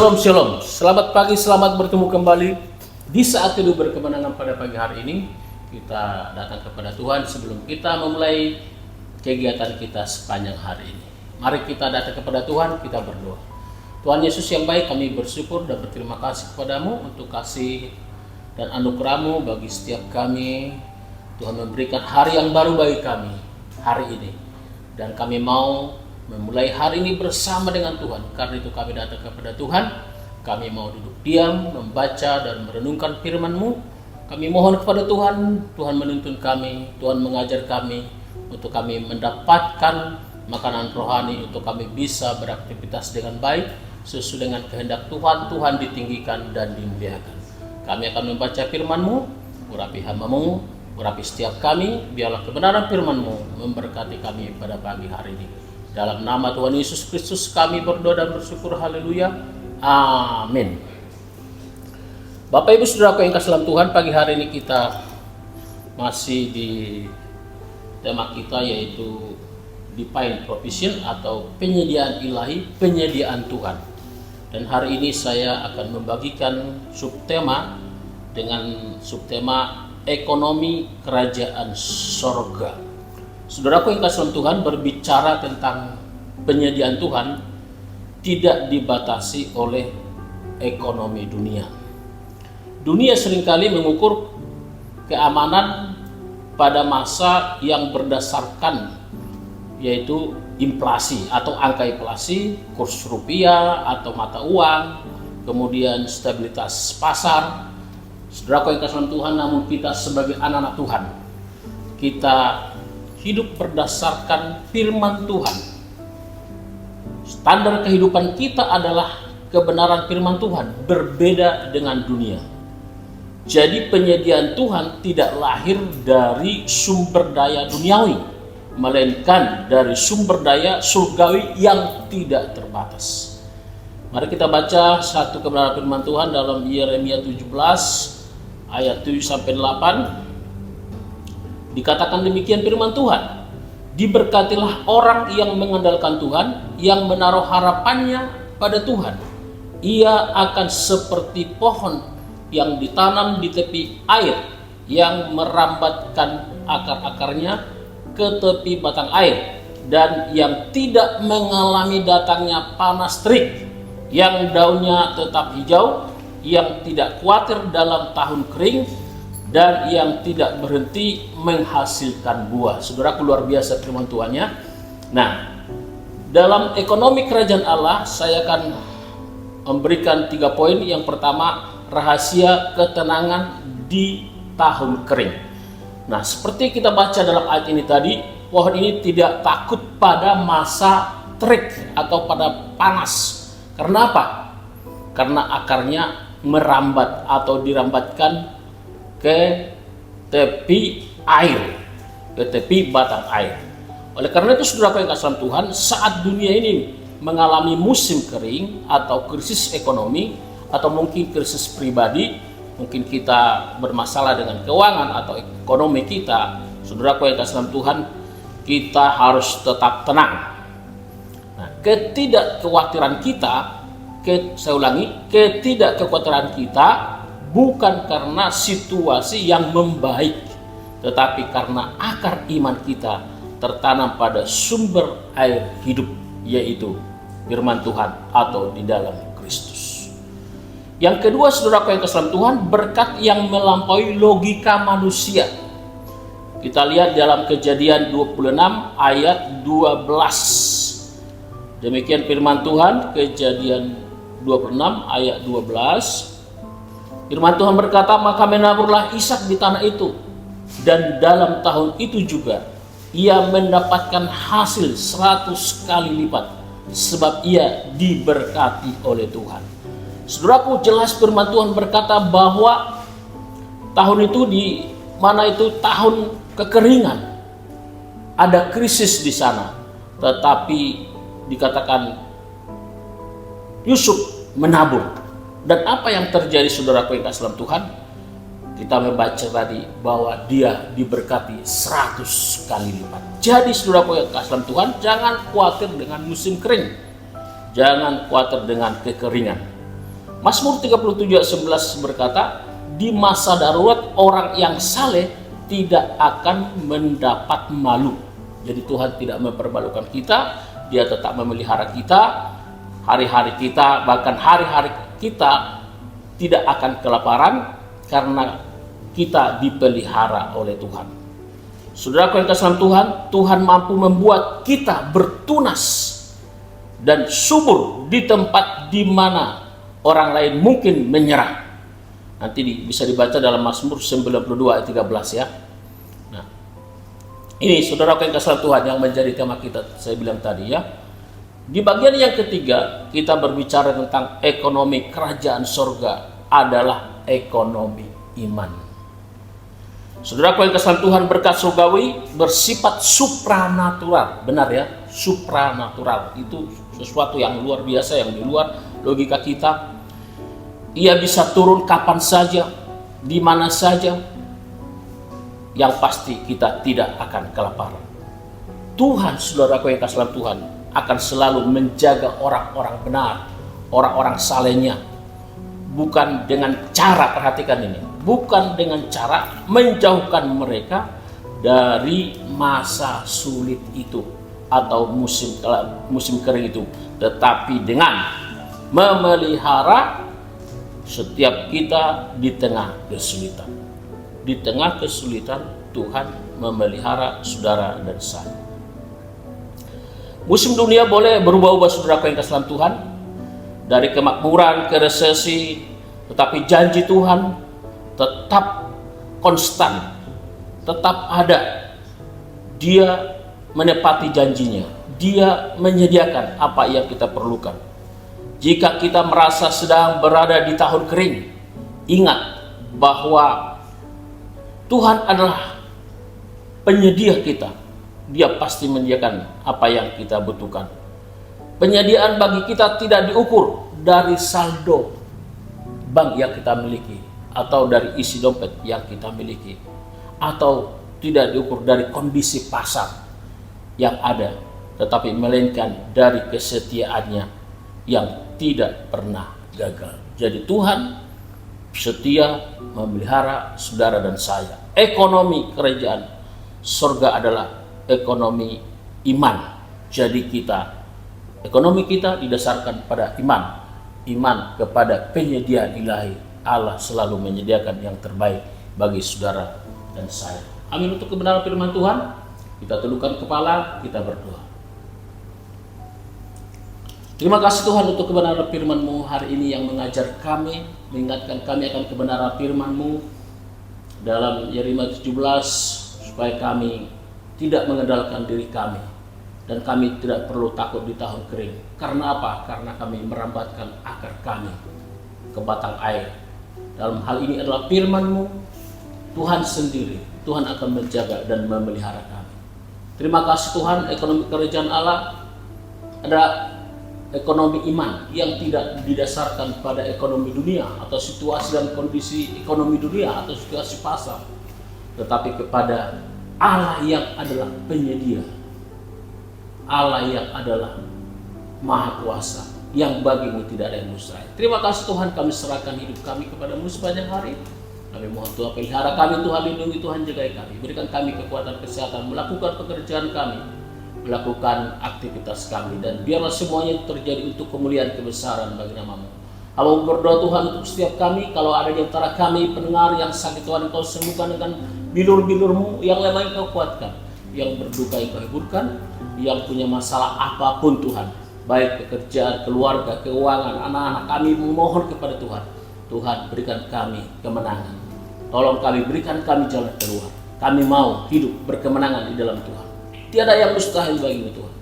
Shalom Shalom, selamat pagi, selamat bertemu kembali di saat teduh berkemenangan pada pagi hari ini. Kita datang kepada Tuhan sebelum kita memulai kegiatan kita sepanjang hari ini. Mari kita datang kepada Tuhan, kita berdoa. Tuhan Yesus yang baik, kami bersyukur dan berterima kasih kepadamu untuk kasih dan anugerah-Mu bagi setiap kami. Tuhan memberikan hari yang baru bagi kami hari ini, dan kami mau memulai hari ini bersama dengan Tuhan. Karena itu kami datang kepada Tuhan. Kami mau duduk diam, membaca dan merenungkan firman-Mu. Kami mohon kepada Tuhan, Tuhan menuntun kami, Tuhan mengajar kami, untuk kami mendapatkan makanan rohani, untuk kami bisa beraktivitas dengan baik, sesuai dengan kehendak Tuhan. Tuhan ditinggikan dan dimuliakan. Kami akan membaca firman-Mu, urapi hamba-Mu, urapi setiap kami, biarlah kebenaran firman-Mu memberkati kami pada pagi hari ini. Dalam nama Tuhan Yesus Kristus kami berdoa dan bersyukur, haleluya, amin. Bapak Ibu Saudaraku yang kasih dalam Tuhan, pagi hari ini kita masih di tema kita, yaitu Divine Provision atau penyediaan ilahi, penyediaan Tuhan. Dan hari ini saya akan membagikan subtema dengan subtema ekonomi kerajaan sorga. Saudaraku yang kasih dalam Tuhan, berbicara tentang penyediaan Tuhan tidak dibatasi oleh ekonomi dunia. Dunia seringkali mengukur keamanan pada masa yang berdasarkan, yaitu inflasi atau angka inflasi, kurs rupiah atau mata uang, kemudian stabilitas pasar. Saudaraku yang kasih dalam Tuhan, namun kita sebagai anak-anak Tuhan, kita hidup berdasarkan firman Tuhan. Standar kehidupan kita adalah kebenaran firman Tuhan, berbeda dengan dunia. Jadi penyediaan Tuhan tidak lahir dari sumber daya duniawi, melainkan dari sumber daya surgawi yang tidak terbatas. Mari kita baca satu kebenaran firman Tuhan dalam Yeremia 17 ayat 7-8. Dikatakan demikian firman Tuhan, diberkatilah orang yang mengandalkan Tuhan, yang menaruh harapannya pada Tuhan. Ia akan seperti pohon yang ditanam di tepi air, yang merambatkan akar-akarnya ke tepi batang air, dan yang tidak mengalami datangnya panas terik, yang daunnya tetap hijau, yang tidak khawatir dalam tahun kering, dan yang tidak berhenti menghasilkan buah. Saudaraku, luar biasa firman Tuhannya. Nah, dalam ekonomi kerajaan Allah, saya akan memberikan 3 poin. Yang pertama, rahasia ketenangan di tahun kering. Nah, seperti kita baca dalam ayat ini tadi, pohon ini tidak takut pada masa terik atau pada panas. Karena apa? Karena akarnya merambat atau dirambatkan ke tepi air, ke tepi batang air. Oleh karena itu, saudara yang kasih Tuhan, saat dunia ini mengalami musim kering atau krisis ekonomi, atau mungkin krisis pribadi, mungkin kita bermasalah dengan keuangan atau ekonomi kita, saudara yang kasih Tuhan, kita harus tetap tenang. Nah, ketidakkhawatiran kita, ketidakkhawatiran kita bukan karena situasi yang membaik, tetapi karena akar iman kita tertanam pada sumber air hidup, yaitu firman Tuhan atau di dalam Kristus. Yang kedua, saudaraku yang kasih Tuhan, berkat yang melampaui logika manusia. Kita lihat dalam Kejadian 26 ayat 12. Demikian firman Tuhan, Kejadian 26 ayat 12. Firman Tuhan berkata, maka menaburlah Ishak di tanah itu, dan dalam tahun itu juga ia mendapatkan hasil 100 kali lipat, sebab ia diberkati oleh Tuhan. Saudaraku, jelas firman Tuhan berkata bahwa tahun itu di mana itu tahun kekeringan, ada krisis di sana, tetapi dikatakan Yusuf menabur. Dan apa yang terjadi, saudaraku yang kasih dalam Tuhan? Kita membaca tadi bahwa dia diberkati 100 kali lipat. Jadi saudaraku yang kasih dalam Tuhan, jangan khawatir dengan musim kering. Jangan khawatir dengan kekeringan. Mazmur 37 ayat 11 berkata, di masa darurat orang yang saleh tidak akan mendapat malu. Jadi Tuhan tidak mempermalukan kita, Dia tetap memelihara kita, hari-hari kita, bahkan hari-hari kita tidak akan kelaparan karena kita dipelihara oleh Tuhan. Saudaraku yang kasih Tuhan, Tuhan mampu membuat kita bertunas dan subur di tempat di mana orang lain mungkin menyerah. Nanti bisa dibaca dalam Mazmur 92 ayat 13 ya. Nah, ini saudaraku yang kasih Tuhan yang menjadi tema kita, saya bilang tadi ya. Di bagian yang ketiga, kita berbicara tentang ekonomi kerajaan surga adalah ekonomi iman. Saudaraku yang kasih Tuhan, berkat surgawi bersifat supranatural. Benar ya, supranatural itu sesuatu yang luar biasa, yang di luar logika kita. Ia bisa turun kapan saja, di mana saja. Yang pasti kita tidak akan kelaparan. Tuhan, saudaraku yang kasih Tuhan, akan selalu menjaga orang-orang benar, orang-orang salehnya. Bukan dengan cara, perhatikan ini, bukan dengan cara menjauhkan mereka dari masa sulit itu atau musim kering itu, tetapi dengan memelihara setiap kita di tengah kesulitan. Di tengah kesulitan Tuhan memelihara saudara dan saya. Musim dunia boleh berubah-ubah saudara yang kasih Tuhan, dari kemakmuran ke resesi, tetapi janji Tuhan tetap konstan, tetap ada. Dia menepati janjinya, Dia menyediakan apa yang kita perlukan. Jika kita merasa sedang berada di tahun kering, ingat bahwa Tuhan adalah penyedia kita. Dia pasti menyediakan apa yang kita butuhkan. Penyediaan bagi kita tidak diukur dari saldo bank yang kita miliki, atau dari isi dompet yang kita miliki, atau tidak diukur dari kondisi pasar yang ada, tetapi melainkan dari kesetiaannya yang tidak pernah gagal. Jadi Tuhan setia memelihara saudara dan saya. Ekonomi kerajaan surga adalah ekonomi iman. Jadi ekonomi kita didasarkan pada iman. Iman kepada penyediaan ilahi. Allah selalu menyediakan yang terbaik bagi saudara dan saya. Amin. Untuk kebenaran firman Tuhan, kita tundukkan kepala, kita berdoa. Terima kasih Tuhan untuk kebenaran firman-Mu hari ini yang mengajar kami, mengingatkan kami akan kebenaran firman-Mu dalam Yeremia 17, supaya kami tidak mengandalkan diri kami dan kami tidak perlu takut di tahun kering. Karena apa? Karena kami merambatkan akar kami ke batang air. Dalam hal ini adalah firman-Mu, Tuhan sendiri. Tuhan akan menjaga dan memelihara kami. Terima kasih Tuhan, ekonomi kerajaan Allah ada ekonomi iman yang tidak didasarkan pada ekonomi dunia atau situasi dan kondisi ekonomi dunia atau situasi pasar, tetapi kepada Allah yang adalah penyedia, Allah yang adalah Maha Kuasa, yang bagimu tidak ada yang mustahil. Terima kasih Tuhan, kami serahkan hidup kami kepadamu sepanjang hari. Kami mohon Tuhan pelihara kami, Tuhan lindungi, Tuhan jaga kami, berikan kami kekuatan kesehatan melakukan pekerjaan kami, melakukan aktivitas kami, dan biarlah semuanya terjadi untuk kemuliaan kebesaran bagi nama-Mu. Hamba berdoa Tuhan untuk setiap kami, kalau ada di antara kami pendengar yang sakit, Tuhan Engkau sembuhkan dengan bilur-bilur-Mu, yang lemah Engkau kuatkan, yang berduka Engkau hiburkan, yang punya masalah apapun Tuhan, baik pekerjaan, keluarga, keuangan, anak-anak, kami memohon kepada Tuhan. Tuhan berikan kami kemenangan, tolong kami, berikan kami jalan keluar. Kami mau hidup berkemenangan di dalam Tuhan. Tiada yang mustahil bagimu Tuhan.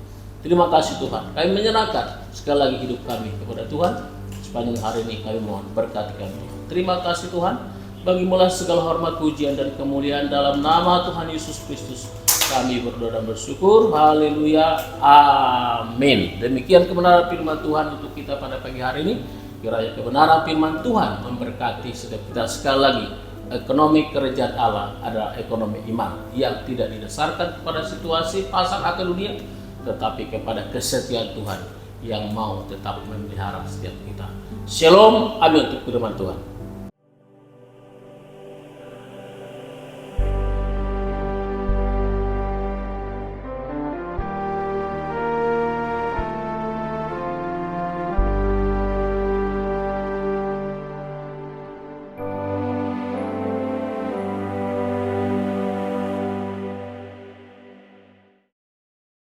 Terima kasih Tuhan. Kami menyerahkan sekali lagi hidup kami kepada Tuhan. Sepanjang hari ini kami mohon berkati kami. Terima kasih Tuhan. Bagimulah segala hormat, pujian dan kemuliaan dalam nama Tuhan Yesus Kristus. Kami berdoa dan bersyukur. Haleluya. Amin. Demikian kebenaran firman Tuhan untuk kita pada pagi hari ini. Kiranya kebenaran firman Tuhan memberkati setiap kita. Sekali lagi, ekonomi kerajaan Allah adalah ekonomi iman yang tidak didasarkan kepada situasi pasar atau dunia, tetapi kepada kesetiaan Tuhan yang mau tetap memelihara setiap kita. Shalom, amin untuk firman Tuhan.